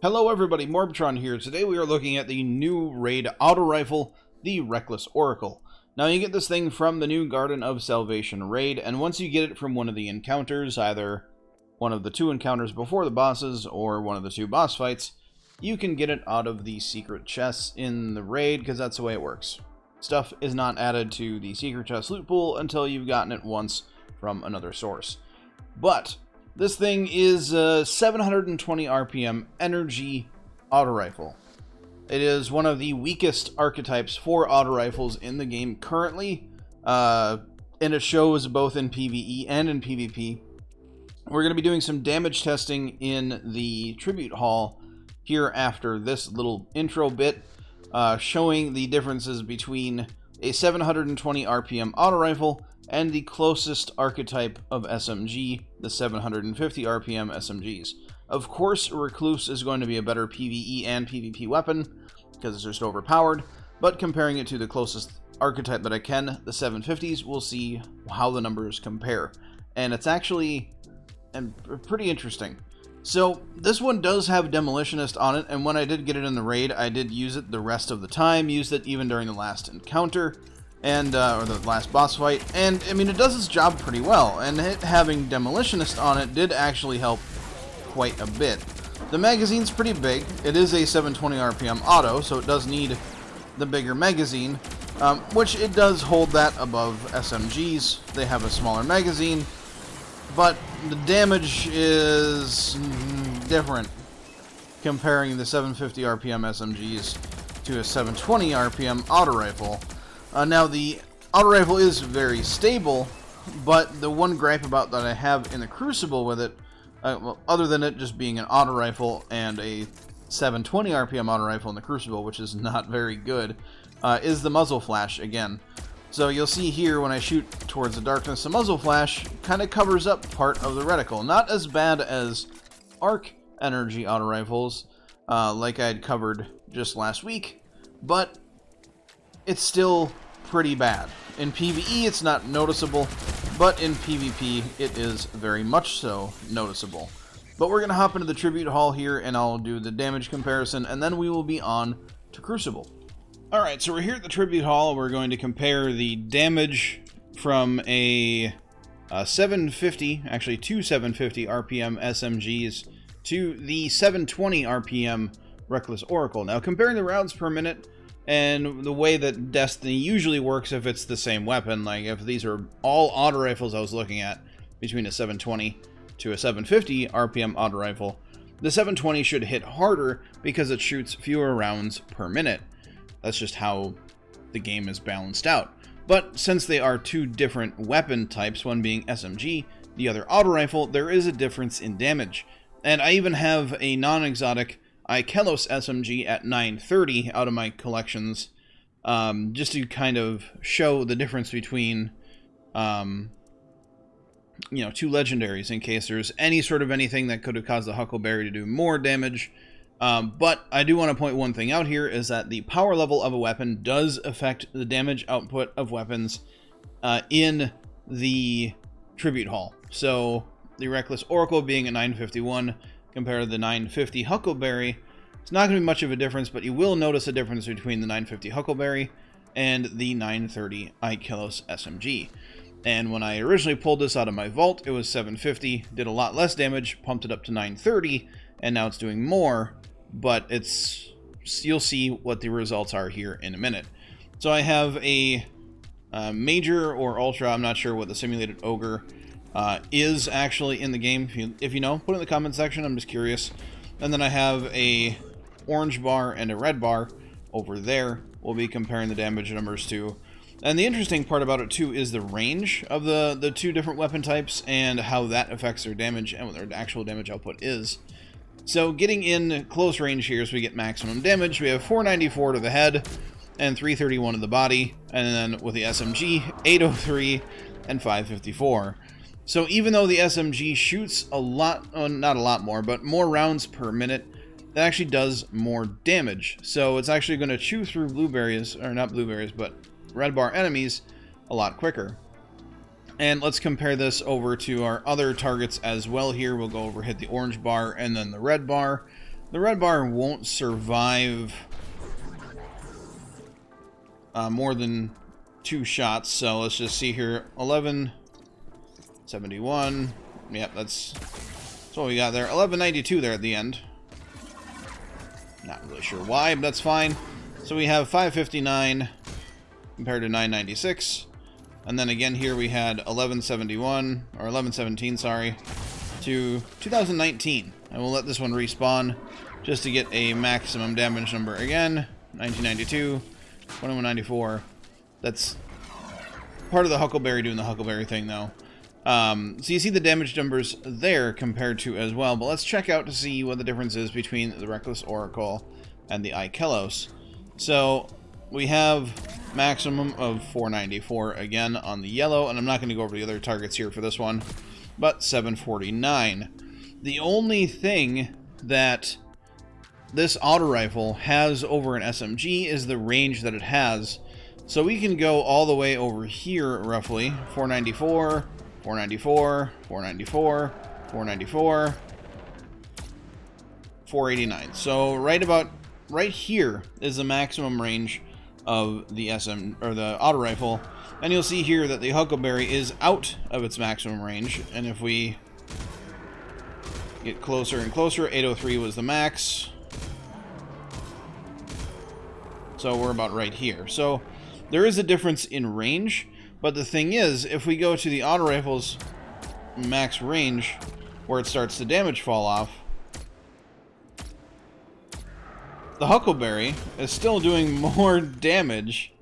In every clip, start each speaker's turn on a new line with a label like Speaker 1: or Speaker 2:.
Speaker 1: Hello everybody, MorbTron here. Today we are looking at the new raid auto rifle, the Reckless Oracle. Now you get this thing from the new Garden of Salvation raid, and once you get it from one of the encounters, either one of the two encounters before the bosses or one of the two boss fights, you can get it out of the secret chests in the raid, because that's the way it works. Stuff is not added to the secret chest loot pool until you've gotten it once from another source. But this thing is a 720 RPM energy auto rifle. It is one of the weakest archetypes for auto rifles in the game currently, and it shows both in PvE and in PvP. We're going to be doing some damage testing in the Tribute Hall here after this little intro bit, showing the differences between a 720 RPM auto rifle and the closest archetype of SMG, the 750 RPM SMGs. Of course, Recluse is going to be a better PvE and PvP weapon, because it's just overpowered, but comparing it to the closest archetype that I can, the 750s, we'll see how the numbers compare. And it's actually pretty interesting. So, this one does have Demolitionist on it, and when I did get it in the raid, I did use it the rest of the time, used it even during the last encounter, and or the last boss fight, and I mean it does its job pretty well, and it having Demolitionist on it did actually help quite a bit. The magazine's pretty big. It is a 720 RPM auto, so it does need the bigger magazine, which it does hold that above SMGs. They have a smaller magazine, but the damage is different comparing the 750 RPM SMGs to a 720 RPM auto rifle. Now, the auto rifle is very stable, but the one gripe about that I have in the Crucible with it, well, other than it just being an auto rifle and a 720 RPM auto rifle in the Crucible, which is not very good, is the muzzle flash again. So you'll see here when I shoot towards the darkness, the muzzle flash kind of covers up part of the reticle. Not as bad as arc energy auto rifles, like I had covered just last week, but it's still pretty bad. In PvE, it's not noticeable, but in PvP, it is very much so noticeable. But we're going to hop into the Tribute Hall here, and I'll do the damage comparison, and then we will be on to Crucible. Alright, so we're here at the Tribute Hall. We're going to compare the damage from a 750, actually two 750 RPM SMGs, to the 720 RPM Reckless Oracle. Now, comparing the rounds per minute, and the way that Destiny usually works if it's the same weapon, like if these are all auto rifles I was looking at, between a 720 to a 750 RPM auto rifle, the 720 should hit harder because it shoots fewer rounds per minute. That's just how the game is balanced out. But since they are two different weapon types, one being SMG, the other auto rifle, there is a difference in damage. And I even have a non-exotic Ikelos SMG at 930 out of my collections, just to kind of show the difference between, two legendaries in case there's any sort of anything that could have caused the Huckleberry to do more damage. But I do want to point one thing out here, is that the power level of a weapon does affect the damage output of weapons in the Tribute Hall. So the Reckless Oracle being a 951 compared to the 950 Huckleberry, it's not going to be much of a difference, but you will notice a difference between the 950 Huckleberry and the 930 Ikelos SMG. And when I originally pulled this out of my vault, it was 750, did a lot less damage, pumped it up to 930, and now it's doing more, but you'll see what the results are here in a minute. So I have a Major or Ultra, I'm not sure what the Simulated Ogre is actually in the game. If you know, put it in the comment section, I'm just curious. And then I have a orange bar and a red bar over there. We'll be comparing the damage numbers to. And the interesting part about it too is the range of the two different weapon types and how that affects their damage and what their actual damage output is. So getting in close range here, so we get maximum damage. We have 494 to the head and 331 to the body, and then with the SMG, 803 and 554. So even though the SMG shoots a lot, not a lot more, but more rounds per minute, it actually does more damage. So it's actually going to chew through blueberries, or not blueberries, but red bar enemies a lot quicker. And let's compare this over to our other targets as well here. We'll go over, hit the orange bar and then the red bar. The red bar won't survive more than 2 shots, so let's just see here. 1171. Yep, that's what we got there. 1192 there at the end. Not really sure why, but that's fine. So we have 559 compared to 996. And then again here we had 1171, or 1117, sorry, to 2019. And we'll let this one respawn just to get a maximum damage number again. 1992, 2194. That's part of the Huckleberry doing the Huckleberry thing, though. So you see the damage numbers there compared to as well, but let's check out to see what the difference is between the Reckless Oracle and the Ikelos. So we have maximum of 494 again on the yellow, and I'm not going to go over the other targets here for this one, but 749. The only thing that this auto rifle has over an SMG is the range that it has. So we can go all the way over here, roughly, 494, 494, 494, 494, 489. So right here is the maximum range of the the auto rifle, and you'll see here that the Huckleberry is out of its maximum range. And if we get closer and closer, 803 was the max. So we're about right here. So there is a difference in range. But the thing is, if we go to the auto rifle's max range, where it starts to damage fall off, the Huckleberry is still doing more damage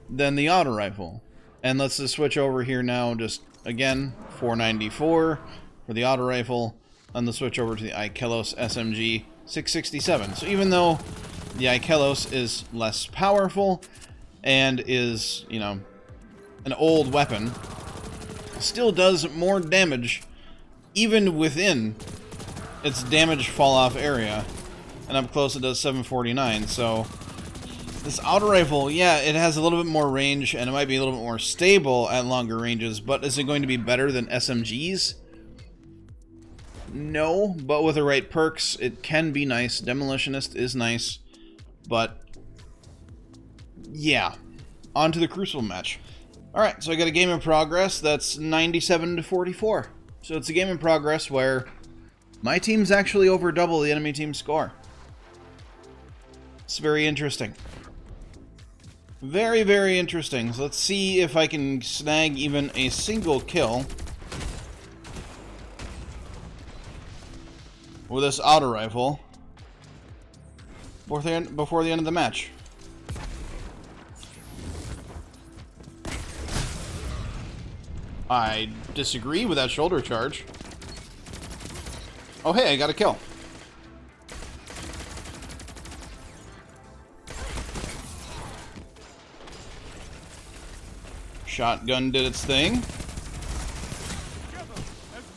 Speaker 1: than the auto rifle. And let's just switch over here now, just again, 494 for the auto rifle, and let's switch over to the Ikelos SMG 667. So even though the Ikelos is less powerful and is, you know, an old weapon, still does more damage even within its damage fall off area, and up close it does 749. So this auto rifle, yeah, it has a little bit more range and it might be a little bit more stable at longer ranges, but is it going to be better than SMGs? No, but with the right perks it can be nice. Demolitionist is nice, but yeah, on to the Crucible match. Alright, so I got a game in progress that's 97 to 44. So it's a game in progress where my team's actually over double the enemy team's score. It's very interesting. Very, very interesting. So let's see if I can snag even a single kill with this auto rifle before the end of the match. I disagree with that shoulder charge. Oh hey, I got a kill. Shotgun did its thing.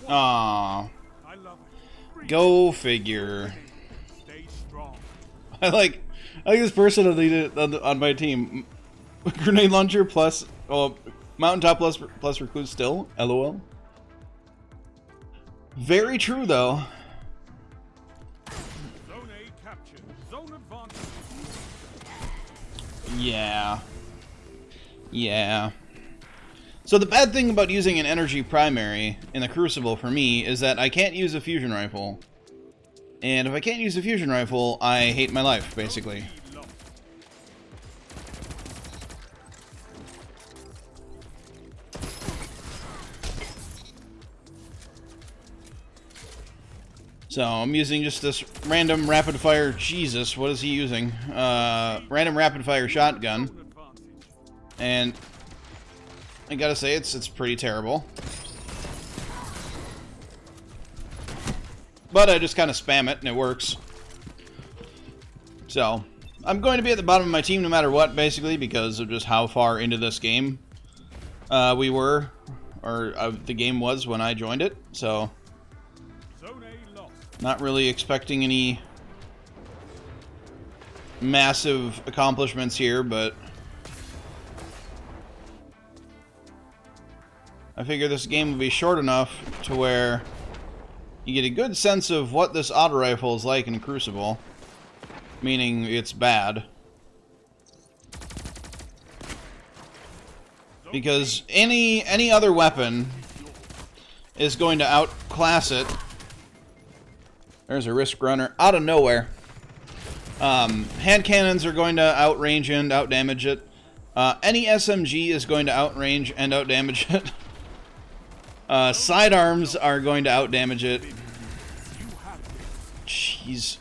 Speaker 1: Aww. Go figure. I like this person on my team. Grenade launcher plus, oh, mountaintop plus recluse still. LOL. Very true though.
Speaker 2: Zone A captured. Zone advantage.
Speaker 1: Yeah. Yeah. So the bad thing about using an energy primary in the Crucible for me is that I can't use a fusion rifle. And if I can't use a fusion rifle, I hate my life, basically. So I'm using just this random rapid fire. Jesus, what is he using? Random rapid fire shotgun. And I gotta say, it's pretty terrible. But I just kind of spam it and it works. So I'm going to be at the bottom of my team no matter what, basically, because of just how far into this game we were, or the game was when I joined it. So not really expecting any massive accomplishments here, but I figure this game will be short enough to where, you get a good sense of what this auto rifle is like in Crucible, meaning it's bad. Because any other weapon is going to outclass it. There's a Risk Runner out of nowhere. Hand cannons are going to outrange and outdamage it. Any SMG is going to outrange and outdamage it. Sidearms are going to outdamage it. Jeez.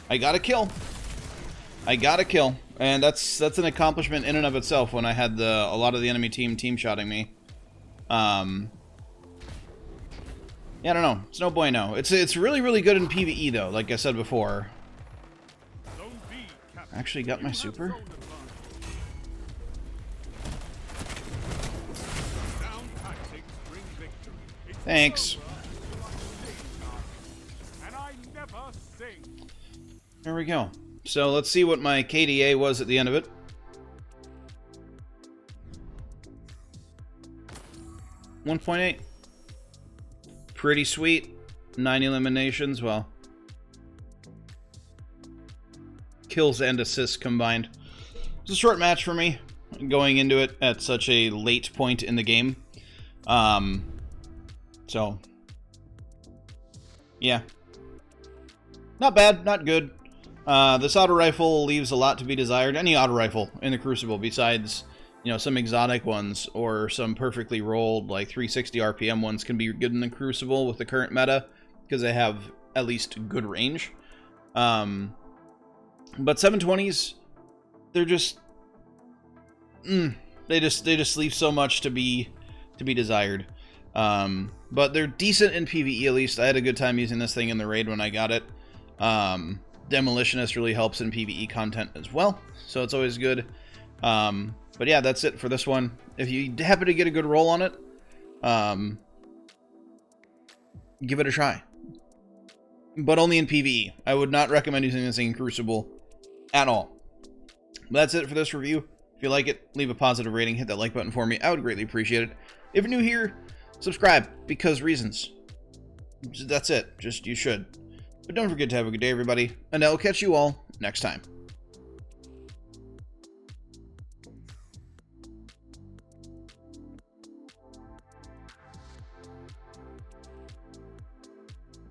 Speaker 1: I got a kill. I got a kill. And that's an accomplishment in and of itself when I had a lot of the enemy team-shotting me. Yeah, I don't know. It's no bueno. It's really, really good in PvE, though, like I said before. I actually got my super. Thanks. There we go. So let's see what my KDA was at the end of it. 1.8. Pretty sweet. 9 eliminations, well. Kills and assists combined. It was a short match for me, going into it at such a late point in the game. So, yeah. Not bad, not good. This auto rifle leaves a lot to be desired. Any auto rifle in the Crucible, besides, you know, some exotic ones or some perfectly rolled, like 360 RPM ones, can be good in the Crucible with the current meta because they have at least good range. But 720s, they're just, they just leave so much to be desired. But they're decent in PvE at least. I had a good time using this thing in the raid when I got it. Demolitionist really helps in PvE content as well, so it's always good. But yeah, that's it for this one. If you happen to get a good roll on it, give it a try. But only in PvE. I would not recommend using this thing in Crucible at all. But that's it for this review. If you like it, leave a positive rating, hit that like button for me. I would greatly appreciate it. If you're new here, subscribe, because reasons. That's it. Just, you should. But don't forget to have a good day, everybody, and I'll catch you all next time.